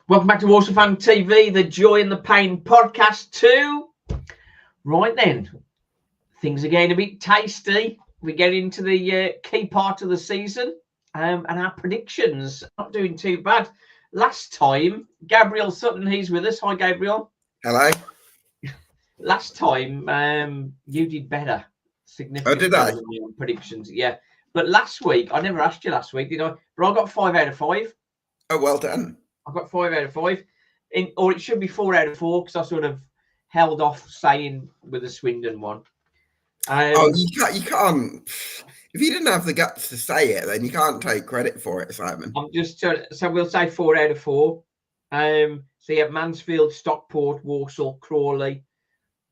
Welcome back to Walsall Fan TV, the Joy and the Pain podcast 2. Right then, things are getting a bit tasty. We get into the key part of the season, and our predictions not doing too bad. Last time, Gab Sutton, he's with us. Hi, Gabriel. Hello. Last time, you did better. Significantly. Oh, did I? Than me on predictions, yeah. But last week, I never asked you last week, did I? But I got 5 out of 5. Oh, well done. I've got 5 out of 5, or it should be 4 out of 4 because I sort of held off saying with the Swindon one. You can't. If you didn't have the guts to say it, then you can't take credit for it, Simon. I'm just so we'll say 4 out of 4. So you have Mansfield, Stockport, Walsall, Crawley,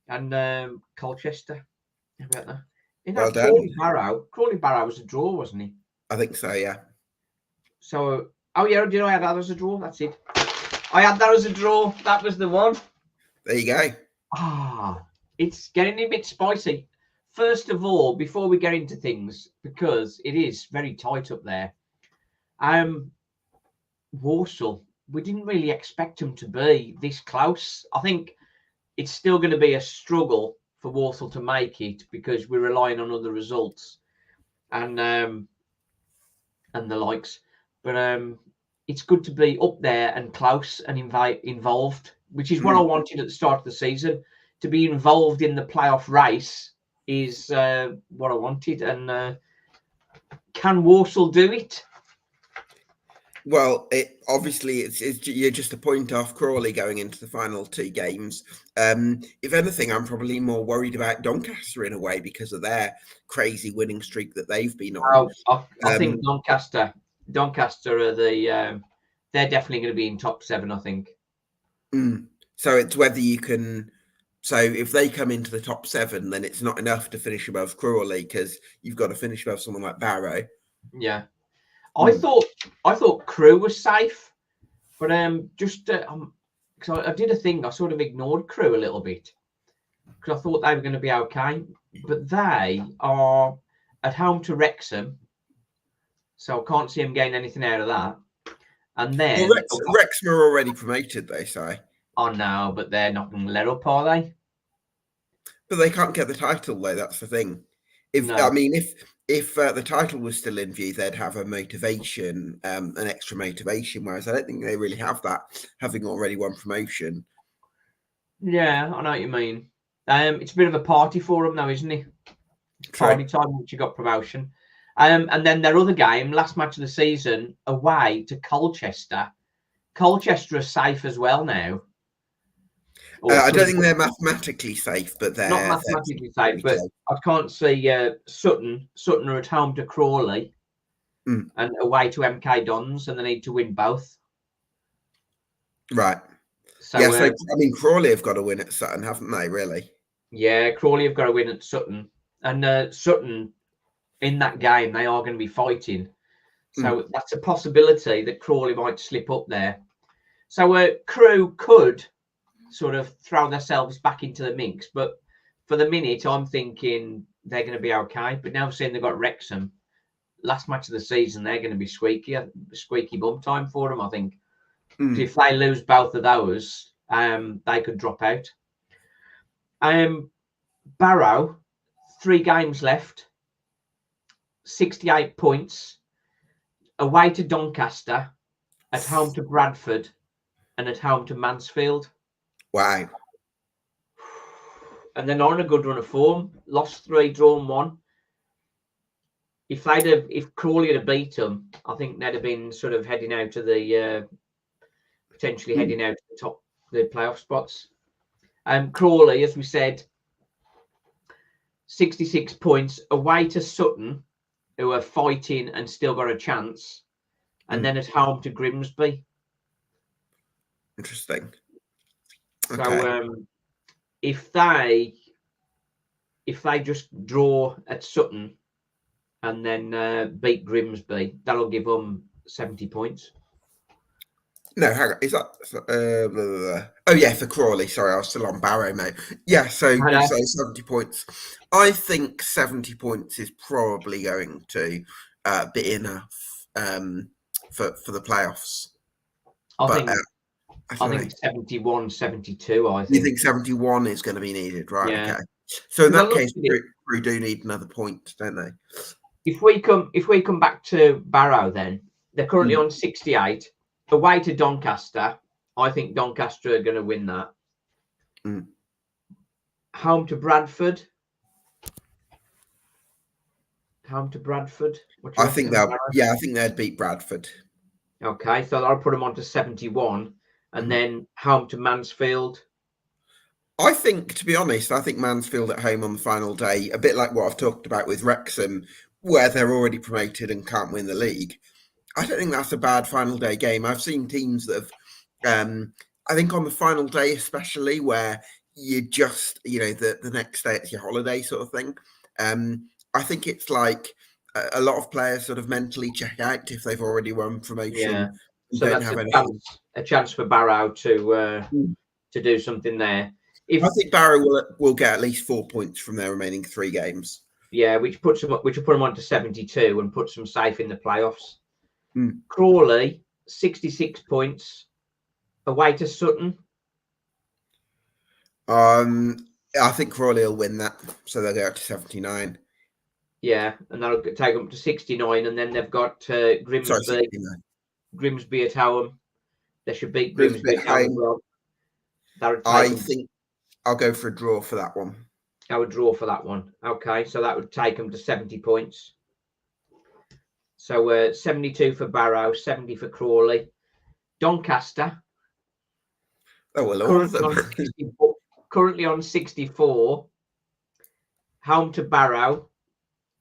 and Colchester. How about that? Well done. Crawley Barrow was a draw, wasn't he? I think so, yeah. So. Oh, yeah, did I have that as a draw? That's it. I had that as a draw. That was the one. There you go. It's getting a bit spicy. First of all, before we get into things, because it is very tight up there, Walsall, we didn't really expect them to be this close. I think it's still going to be a struggle for Walsall to make it because we're relying on other results and the likes. But it's good to be up there and close and involved, which is what I wanted at the start of the season. To be involved in the playoff race is what I wanted. And can Walsall do it? Well, you're just a point off Crawley going into the final 2 games. If anything, I'm probably more worried about Doncaster in a way because of their crazy winning streak that they've been on. I think Doncaster are they're definitely going to be in top 7, I think. So it's whether you can. So if they come into the top 7, then it's not enough to finish above Crawley because you've got to finish above someone like Barrow. Yeah, I thought Crewe was safe, but because I did a thing, I sort of ignored Crewe a little bit because I thought they were going to be okay, but they are at home to Wrexham. So I can't see him getting anything out of that. And then Wrexham are already promoted, they say. Oh no, but they're not going to let up, are they? But they can't get the title, though. That's the thing. If the title was still in view, they'd have a motivation, an extra motivation. Whereas I don't think they really have that, having already won promotion. Yeah, I know what you mean. It's a bit of a party for them, though, isn't it? Party time, which you got promotion. And then their other game, last match of the season, away to Colchester. Colchester are safe as well now. I don't think they're mathematically safe, but they're not mathematically safe. But I can't see Sutton. Sutton are at home to Crawley and away to MK Dons, and they need to win both. Right. So, Crawley have got to win at Sutton, haven't they? Really? Yeah, Crawley have got to win at Sutton, and Sutton. In that game, they are going to be fighting. So that's a possibility that Crawley might slip up there. So Crewe could sort of throw themselves back into the mix. But for the minute, I'm thinking they're going to be okay. But now seeing they've got Wrexham, last match of the season, they're going to be squeaky bum time for them, I think. If they lose both of those, they could drop out. Barrow, 3 games left. 68 points, away to Doncaster, at home to Bradford, and at home to Mansfield. Wow. And they're not on a good run of form. Lost 3, drawn 1. If Crawley had beat them, I think they'd have been sort of heading out to the potentially heading out to the playoff spots. Crawley, as we said, 66 points, away to Sutton, who are fighting and still got a chance, and then at home to Grimsby. Interesting. Okay. So if they just draw at Sutton and then beat Grimsby, that'll give them 70 points. No, hang on. Is that? Oh yeah, for Crawley. Sorry, I was still on Barrow, mate. Yeah, so 70 points. I think 70 points is probably going to be enough for the playoffs. I think I think 71, 72, I You think. think 71 is going to be needed, right? Yeah. Okay. So in that case, it, we do need another point, don't they? If we come back to Barrow, then they're currently on 68. Away to Doncaster, I think Doncaster are going to win that. Home to Bradford. Home to Bradford. What do you think I think they'd beat Bradford. Okay, so I'll put them on to 71, and then home to Mansfield. I think, to be honest, I think Mansfield at home on the final day, a bit like what I've talked about with Wrexham, where they're already promoted and can't win the league. I don't think that's a bad final day game. I've seen teams that have, I think on the final day especially, where you just, the next day it's your holiday sort of thing. I think it's like a lot of players sort of mentally check out if they've already won promotion. Yeah, so that's a chance for Barrow to do something there. I think Barrow will get at least 4 points from their remaining 3 games. Yeah, which will put them on to 72 and puts them safe in the playoffs. Crawley, 66 points, away to Sutton. I think Crawley will win that, so they'll go up to 79. Yeah, and that'll take them to 69, and then they've got Grimsby. Sorry, Grimsby at home. They should beat Grimsby at home as well. I think I'll go for a draw for that one. I would draw for that one. Okay, so that would take them to 70 points. So 72 for Barrow, 70 for Crawley. Doncaster. Oh, well, all of them. Currently on 64. Home to Barrow.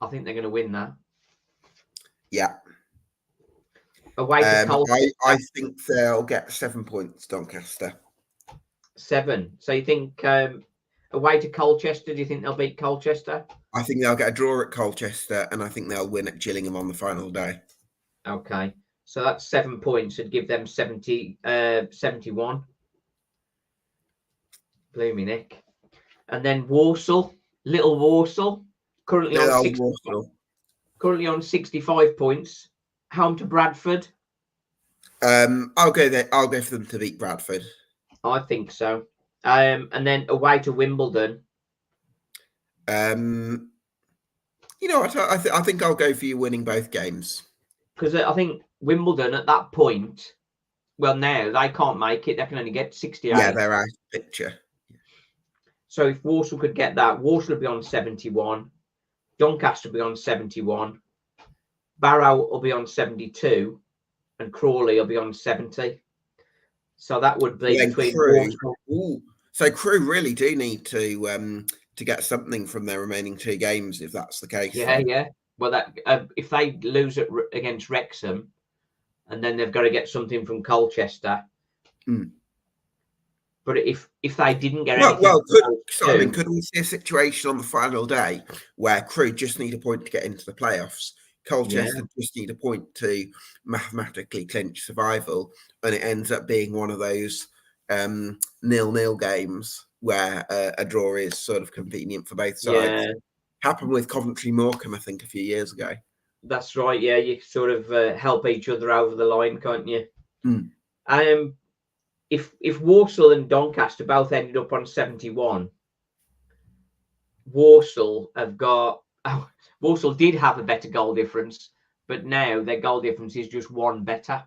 I think they're going to win that. Yeah. Away to Colchester. I think they'll get 7 points, Doncaster. 7. So you think away to Colchester, do you think they'll beat Colchester? I think they'll get a draw at Colchester, and I think they'll win at Gillingham on the final day. Okay. So that's 7 points. It'd give them 71. Blooming Nick. And then Walsall, Little Walsall, currently on 65 points. Home to Bradford. I'll go there. I'll go for them to beat Bradford. I think so. And then away to Wimbledon. You know what? I think I'll go for you winning both games. Because I think Wimbledon at that point, well, now they can't make it. They can only get 68. Yeah, they're out of the picture. So if Walsall could get that, Walsall will be on 71. Doncaster will be on 71. Barrow will be on 72. And Crawley will be on 70. So that would be between Crew. So Crew really do need to get something from their remaining 2 games, if that's the case. Yeah. Well, that if they lose against Wrexham, and then they've got to get something from Colchester. But if they didn't get anything, could we see a situation on the final day where Crew just need a point to get into the playoffs? Colchester just need a point to mathematically clinch survival, and it ends up being one of those 0-0 games where a draw is sort of convenient for both sides. Yeah. Happened with Coventry Morecambe, I think, a few years ago. That's right. Yeah, you sort of help each other over the line, can't you? If Walsall and Doncaster both ended up on 71, Walsall did have a better goal difference, but now their goal difference is just 1 better.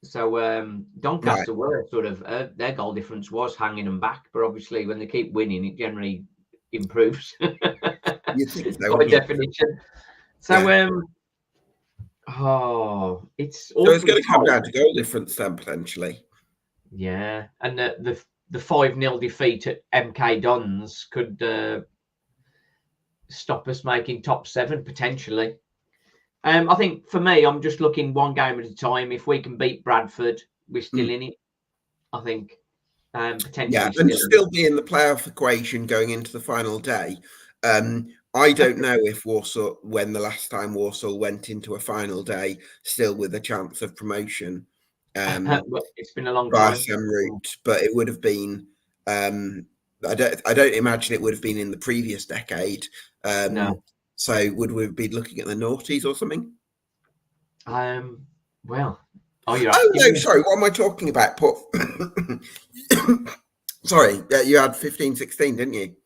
So Doncaster were sort of their goal difference was hanging them back, but obviously when they keep winning, it generally improves by definition. So it's going to come down to goal difference then potentially. Yeah, and the 5-0 defeat at MK Dons could stop us making top 7 potentially. I think for me, I'm just looking 1 game at a time. If we can beat Bradford, we're still in it. I think potentially. Yeah, and still be in the playoff equation going into the final day. I don't know if Walsall, when the last time Walsall went into a final day, still with a chance of promotion. It's been a long time. By some route, but it would have been. I don't imagine it would have been in the previous decade. No. So would we be looking at the noughties or something? Well, Oh, you're Oh asking no, me. sorry. What am I talking about? Sorry, you had 15-16, didn't you?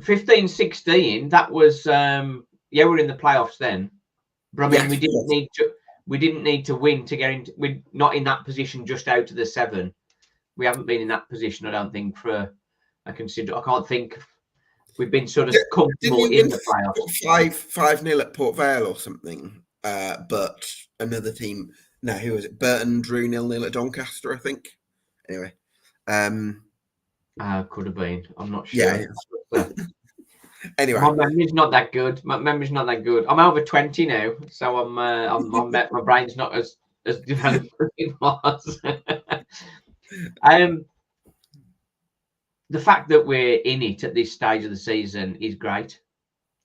15-16. That was we're in the playoffs then. But I mean, we didn't need to win to get into. We're not in that position just out of the 7. We haven't been in that position, I don't think, I can't think we've been sort of comfortable in the playoffs. 5-0 at Port Vale or something. But another team. No, who was it? Burton drew 0-0 at Doncaster, I think. Anyway, could have been. I'm not sure. Yeah. Anyway, my memory's not that good. I'm over 20 now, so my brain's not as developed as it was. The fact that we're in it at this stage of the season is great.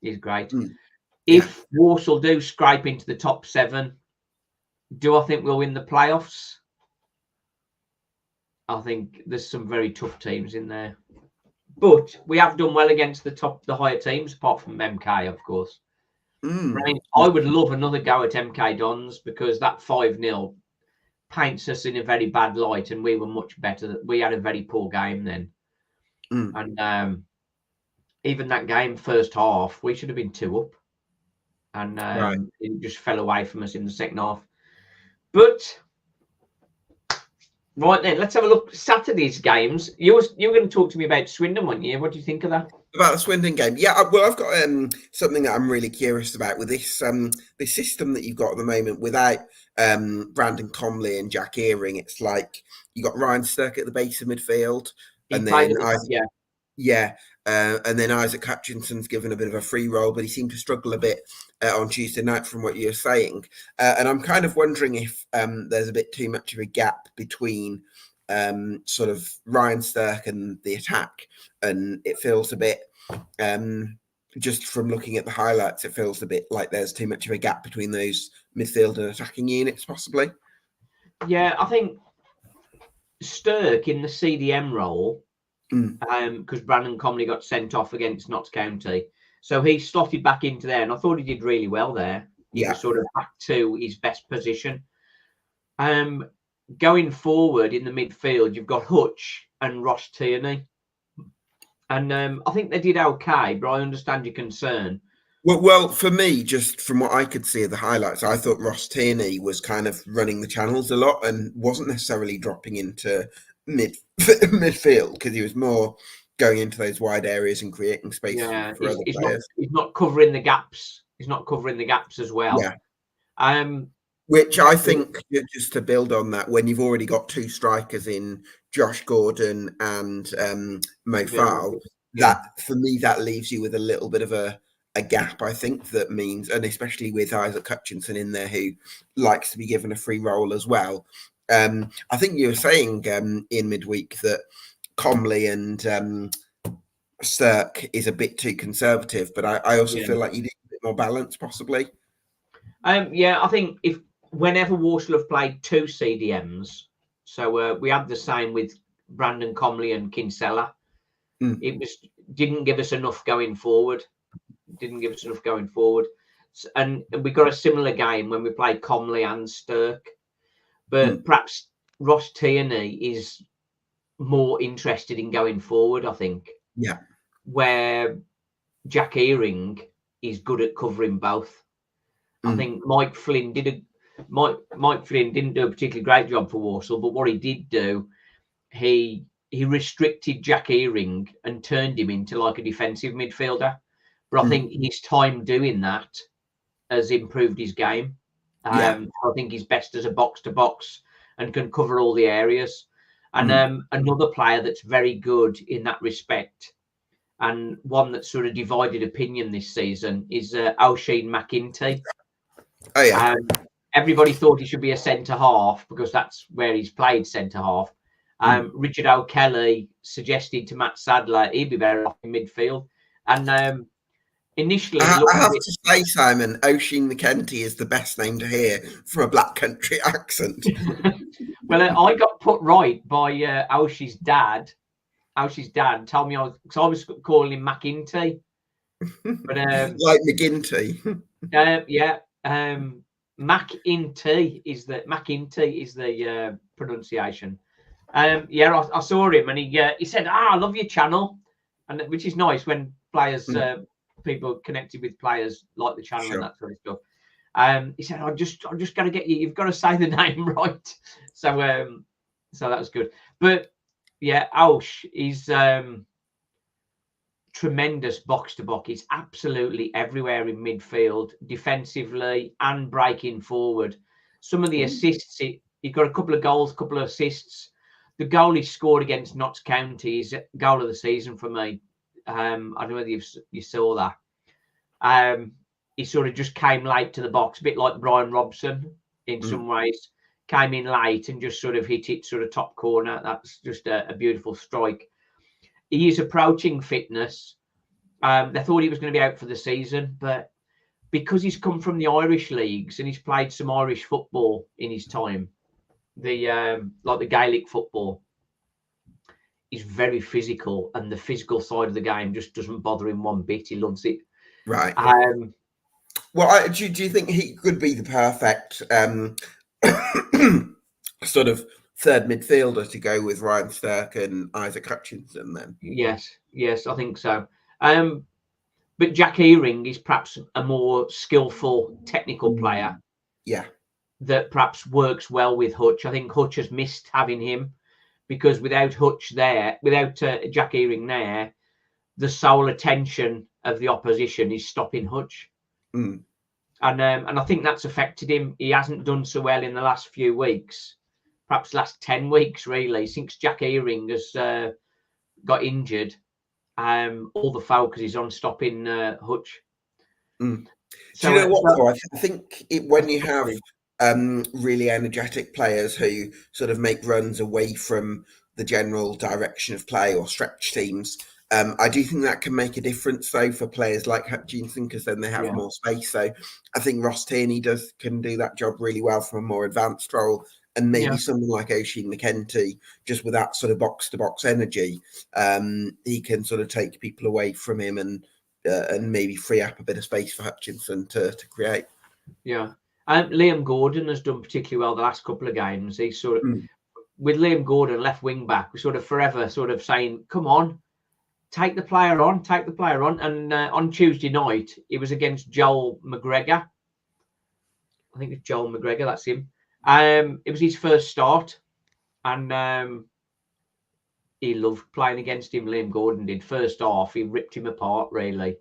If Walsall do scrape into the top 7, do I think we'll win the playoffs? I think there's some very tough teams in there. But we have done well against the higher teams, apart from MK, of course. I mean, I would love another go at MK Dons, because that 5-0 paints us in a very bad light, and we were much better. We had a very poor game then. And even that game, first half, we should have been 2 up. And it just fell away from us in the second half. But right then, let's have a look. Saturday's games. You were going to talk to me about Swindon, weren't you? What do you think of that? About the Swindon game? Yeah, well, I've got something that I'm really curious about with this this system that you've got at the moment without Brandon Comley and Jack Earing. It's like you got Ryan Stirk at the base of midfield, and then and then Isaac Hutchinson's given a bit of a free role, but he seemed to struggle a bit on Tuesday night from what you're saying. And I'm kind of wondering if there's a bit too much of a gap between sort of Ryan Stirk and the attack. And it feels a bit, just from looking at the highlights, it feels a bit like there's too much of a gap between those midfield and attacking units, possibly. Yeah, I think Stirk in the CDM role, because Brandon Comley got sent off against Notts County, so he slotted back into there, and I thought he did really well there. He was sort of back to his best position. Going forward in the midfield, you've got Hutch and Ross Tierney, and I think they did okay, but I understand your concern. Well, for me, just from what I could see of the highlights, I thought Ross Tierney was kind of running the channels a lot and wasn't necessarily dropping into midfield, because he was more going into those wide areas and creating space for other players. He's not covering the gaps. He's not covering the gaps as well. Yeah. Which I think, just to build on that, when you've already got 2 strikers in Josh Gordon and Mo Fowl, that for me, that leaves you with a little bit of a gap, I think. That means, and especially with Isaac Hutchinson in there, who likes to be given a free role as well. I think you were saying in midweek that Comley and Stirk is a bit too conservative, but I also feel like you need a bit more balance, possibly. I think whenever Walsall have played 2 CDMs, so we had the same with Brandon Comley and Kinsella. It didn't give us enough going forward. And we got a similar game when we played Comley and Stirk. But perhaps Ross Tierney is more interested in going forward, I think. Yeah. Where Jack Earing is good at covering both. I think Mike Flynn didn't do a particularly great job for Walsall, but what he did do, he restricted Jack Earing and turned him into like a defensive midfielder. But I think his time doing that has improved his game. I think he's best as a box-to-box and can cover all the areas. And another player that's very good in that respect, and one that's sort of divided opinion this season, is Oisin McIntyre. Oh, yeah. Everybody thought he should be a centre-half because that's where he's played centre-half. Richard O'Kelly suggested to Matt Sadler he'd be better off in midfield. And initially, I have to say, Simon, Oisin McIntyre is the best name to hear from a Black Country accent. Well, I got put right by Oishin's dad. Oishin's dad told me I was calling him McIntyre. But, like McGinty. McInty is the pronunciation. Yeah, I saw him, and he said, "I love your channel," and which is nice when players, people connected with players like the channel and that sort of stuff. He said, "I'm just got to get you. You've got to say the name right." So that was good. But yeah, Ausch is tremendous box to box. He's absolutely everywhere in midfield, defensively and breaking forward. Some of the assists, he got a couple of goals, a couple of assists. The goal he scored against Notts County is goal of the season for me. I don't know whether you saw that. He sort of just came late to the box, a bit like Brian Robson in some ways. Came in late and just sort of hit it sort of top corner. That's just a beautiful strike. He is approaching fitness. They thought he was going to be out for the season, but because he's come from the Irish leagues and he's played some Irish football in his time, like the Gaelic football, he's very physical, and the physical side of the game just doesn't bother him one bit. He loves it. Right. Well, do you think he could be the perfect sort of third midfielder to go with Ryan Stirk and Isaac Hutchinson then? Yes, I think so. But Jack Earing is perhaps a more skillful technical player. Yeah. That perhaps works well with Hutch. I think Hutch has missed having him, because without Hutch there, without Jack Earing there, the sole attention of the opposition is stopping Hutch. And I think that's affected him. He hasn't done so well in the last few weeks, perhaps last 10 weeks, really, since Jack Earing has got injured. All the focus is on stopping Hutch. So, do you know what, though? I think when you have really energetic players who sort of make runs away from the general direction of play or stretch teams, I do think that can make a difference, though, for players like Hutchinson, because then they have more space. So I think Ross Tierney can do that job really well from a more advanced role. And maybe someone like Oisin McEntee, just with that sort of box-to-box energy, he can sort of take people away from him and maybe free up a bit of space for Hutchinson to create. Yeah. Liam Gordon has done particularly well the last couple of games. He's sort of, with Liam Gordon, left wing back, we're sort of forever sort of saying, come on, take the player on. And on Tuesday night, it was against Joel McGregor. I think it's Joel McGregor, that's him. It was his first start, and he loved playing against him. Liam Gordon did. First half, he ripped him apart, really.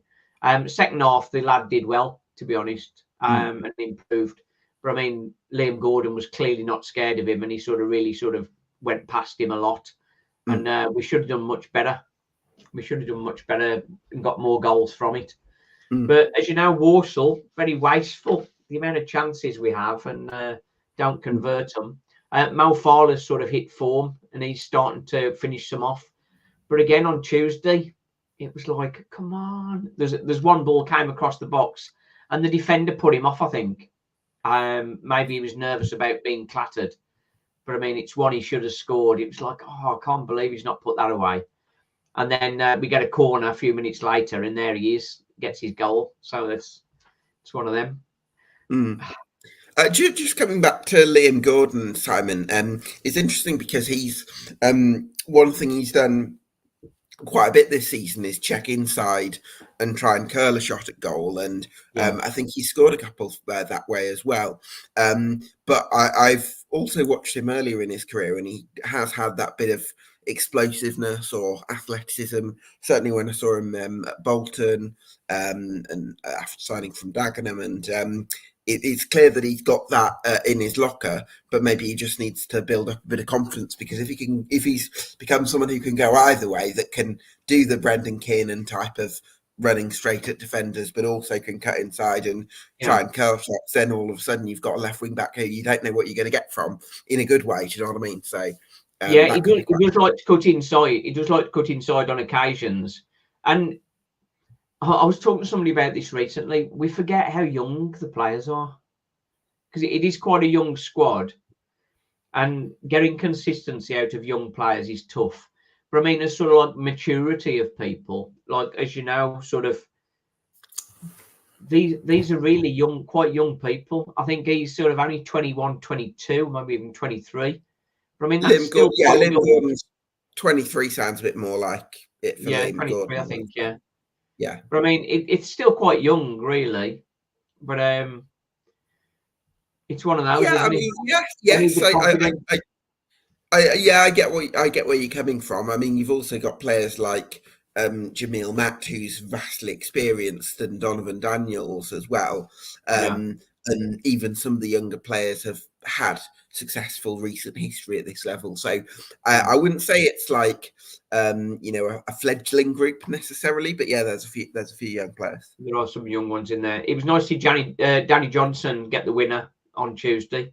Second half, the lad did well, to be honest, and improved. But I mean, Liam Gordon was clearly not scared of him, and he really went past him a lot. And we should have done much better. We should have done much better and got more goals from it. But as you know, Walsall, very wasteful, the amount of chances we have, and don't convert them. Mo Fowler's sort of hit form, and he's starting to finish some off. But again, on Tuesday, it was like, come on. There's one ball came across the box, and the defender put him off, I think. Maybe he was nervous about being clattered. But I mean, it's one he should have scored. It was like, I can't believe he's not put that away. And then we get a corner a few minutes later, and there he is, gets his goal. So it's one of them. Just coming back to Liam Gordon, Simon, it's interesting because he's one thing he's done quite a bit this season is check inside and try and curl a shot at goal, and I think he scored a couple that way as well. But I've also watched him earlier in his career, and he has had that bit of explosiveness or athleticism. Certainly when I saw him at Bolton and after signing from Dagenham, and it's clear that he's got that in his locker, but maybe he just needs to build up a bit of confidence, because if he's become someone who can go either way, that can do the Brendan Kiernan type of running straight at defenders, but also can cut inside and try and curl shots, then all of a sudden you've got a left wing back who you don't know what you're going to get from in a good way. Do you know what I mean? So he does like to cut inside. He does like to cut inside on occasions. And I was talking to somebody about this recently. We forget how young the players are, because it is quite a young squad, and getting consistency out of young players is tough. But I mean, there's sort of like maturity of people, like, as you know, sort of these are really young, quite young people. I think he's sort of only 21, 22, maybe even 23. But I mean, that's still quite Liam young. Gordon's 23 sounds a bit more like it for Liam 23, Gordon. I think, yeah. Yeah. But I mean, it's still quite young, really. But it's one of those, isn't it? Yes. I get where you're coming from. I mean, you've also got players like Jamil Matt, who's vastly experienced, and Donovan Daniels as well. And even some of the younger players have had successful recent history at this level. So I wouldn't say it's like a fledgling group necessarily, but yeah, there's a few young players. There are some young ones in there. It was nice to see Danny Johnson get the winner on Tuesday.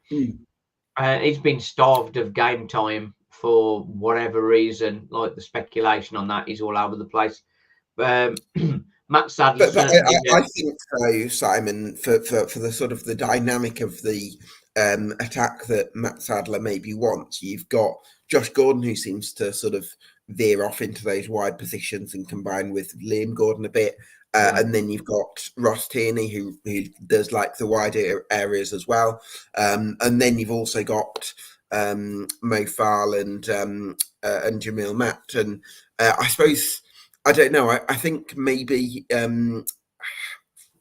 He's been starved of game time for whatever reason. Like the speculation on that is all over the place. Matt Sadler. But I think so, Simon, for the sort of the dynamic of the attack that Matt Sadler maybe wants. You've got Josh Gordon, who seems to sort of veer off into those wide positions and combine with Liam Gordon a bit. And then you've got Ross Tierney, who does like the wider areas as well. And then you've also got Mo Fall and Jamil Matt. And I suppose, I don't know, I think maybe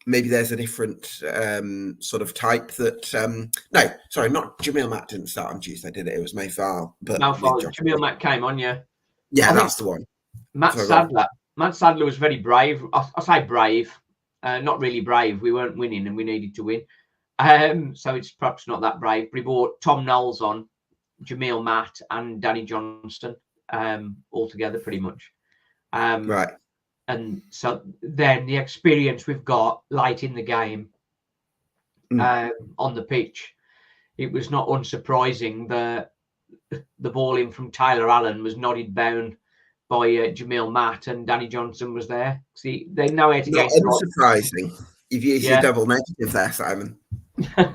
there's a different sort of type that... no, sorry, not Jamil Matt didn't start on Tuesday, did it? It was Mo Fall. But Jamil Matt came on, yeah. Yeah, that's the one. Matt Sadler was very brave. I say brave, not really brave. We weren't winning and we needed to win. So it's perhaps not that brave. But he brought Tom Knowles on, Jamil Matt and Danny Johnston all together pretty much. Right. And so then the experience we've got late in the game on the pitch, it was not unsurprising that the ball in from Tyler Allen was nodded down by Jamil Matt, and Danny Johnson was there. See, they know how to get. Not unsurprising. You've used your double negative there, Simon. No,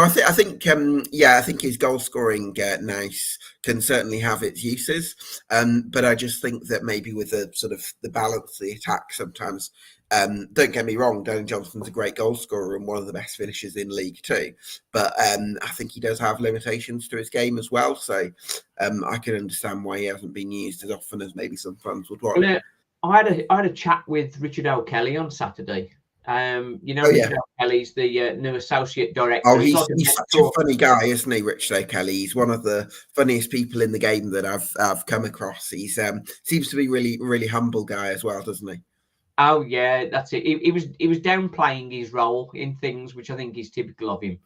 I think his goal scoring nice can certainly have its uses, but I just think that maybe with the sort of the balance of the attack sometimes. Don't get me wrong, Danny Johnson's a great goal scorer and one of the best finishers in League Two, but I think he does have limitations to his game as well. So I can understand why he hasn't been used as often as maybe some fans would want. Well, I had a chat with Richard O'Kelly on Saturday. Richard O'Kelly's the new associate director. Oh, he's such a funny guy, isn't he, Richard O'Kelly? He's one of the funniest people in the game that I've come across. He's seems to be really, really humble guy as well, doesn't he? Oh yeah, that's it. He was downplaying his role in things, which I think is typical of him.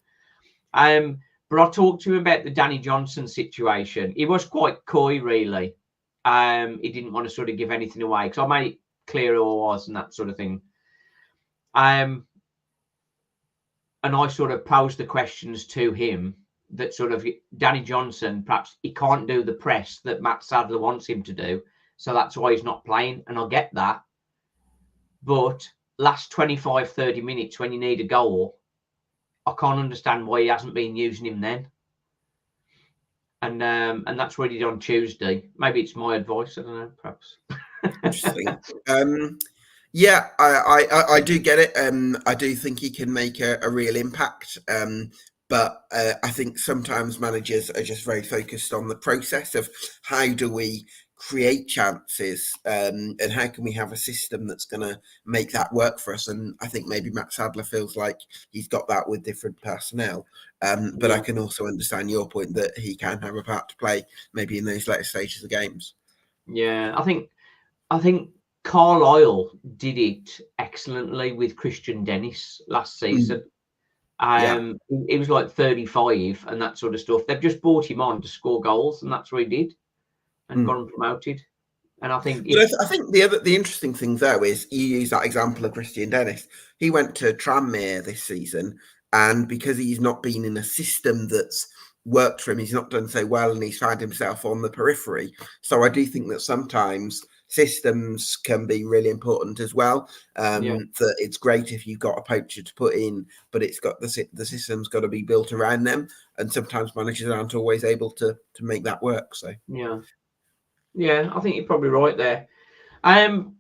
But I talked to him about the Danny Johnson situation. He was quite coy, really. He didn't want to sort of give anything away because I made it clear who I was and that sort of thing. And I sort of posed the questions to him that sort of Danny Johnson, perhaps he can't do the press that Matt Sadler wants him to do, so that's why he's not playing. And I get that. But last 25, 30 minutes when you need a goal, I can't understand why he hasn't been using him then. And that's what he did on Tuesday. Maybe it's my advice. I don't know, perhaps. Interesting. Yeah, I do get it. I do think he can make a real impact. But I think sometimes managers are just very focused on the process of how do we create chances and how can we have a system that's going to make that work for us. And I think maybe Matt Sadler feels like he's got that with different personnel. But I can also understand your point that he can have a part to play maybe in those later stages of games. Yeah, I think Carlisle did it excellently with Christian Dennis last season. It was like 35 and that sort of stuff. They've just brought him on to score goals, and that's what he did, and got him promoted. And I think the interesting thing though is you use that example of Christian Dennis. He went to Tranmere this season, and because he's not been in a system that's worked for him, he's not done so well, and he's found himself on the periphery. So I do think that sometimes systems can be really important as well. That it's great if you've got a poacher to put in, but it's got the system's got to be built around them, and sometimes managers aren't always able to make that work. So yeah, I think you're probably right there. I'm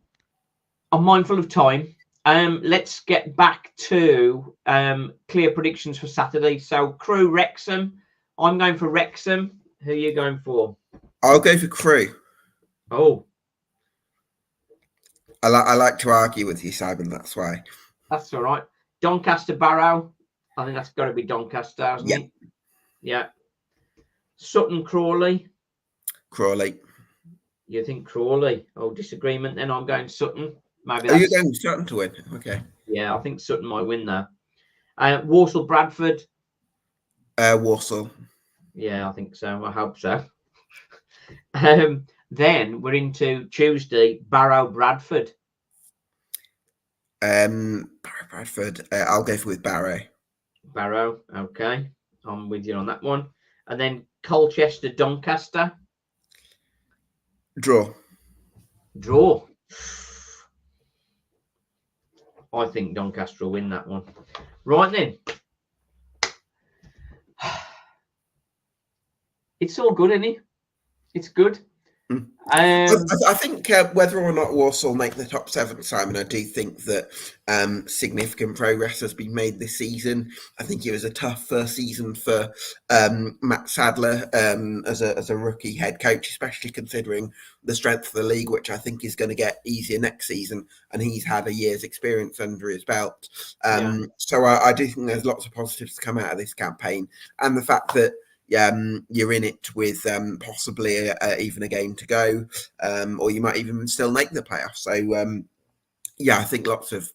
mindful of time. Let's get back to clear predictions for Saturday. So, Crew Wrexham. I'm going for Wrexham. Who are you going for? I'll go for Crew. Oh, I like to argue with you, Simon. That's why. that's all right. Doncaster Barrow. I think that's got to be Doncaster, hasn't it? Yeah. Sutton Crawley. Crawley. You think Crawley? Oh, disagreement. Then I'm going Sutton. Maybe. Are you going Sutton to win? Okay. Yeah, I think Sutton might win there. Walsall Bradford. Walsall. Yeah, I think so. I hope so. Then we're into Tuesday. Barrow Bradford. Bradford. I'll go with Barrow. Barrow. Okay, I'm with you on that one. And then Colchester Doncaster. Draw. I think Doncaster will win that one. Right then. It's all good, isn't it? It's good. I think whether or not Walsall make the top 7, Simon, I do think that significant progress has been made this season. I think it was a tough first season for Matt Sadler as a rookie head coach, especially considering the strength of the league, which I think is going to get easier next season. And he's had a year's experience under his belt. So I do think there's lots of positives to come out of this campaign. And the fact that you're in it with possibly even a game to go, or you might even still make the playoffs. So I think lots of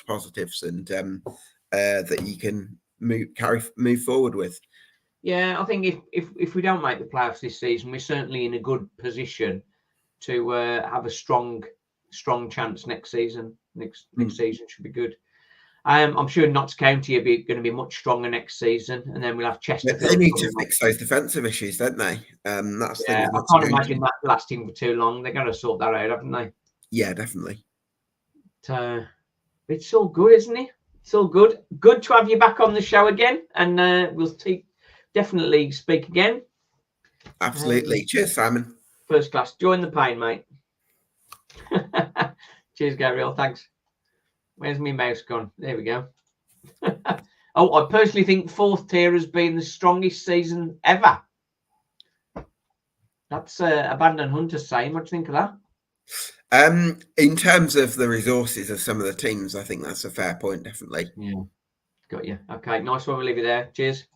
positives and that you can move forward with. Yeah, I think if we don't make the playoffs this season, we're certainly in a good position to have a strong chance next season. Next season should be good. I'm sure Notts County are going to be much stronger next season, and then we'll have Chesterfield. They need to fix those defensive issues, don't they? That's I can't imagine that lasting for too long. They're going to sort that out, haven't they? Yeah, definitely. It's all good, isn't it? It's all good. Good to have you back on the show again, and we'll definitely speak again. Absolutely. Cheers, Simon. First class. Join the pain, mate. Cheers, Gabriel. Thanks. Where's my mouse gone? There we go. I personally think 4th tier has been the strongest season ever. That's Abandoned Hunter's saying. What do you think of that? In terms of the resources of some of the teams, I think that's a fair point, definitely. Yeah. Got you. Okay, nice one. We'll leave you there. Cheers.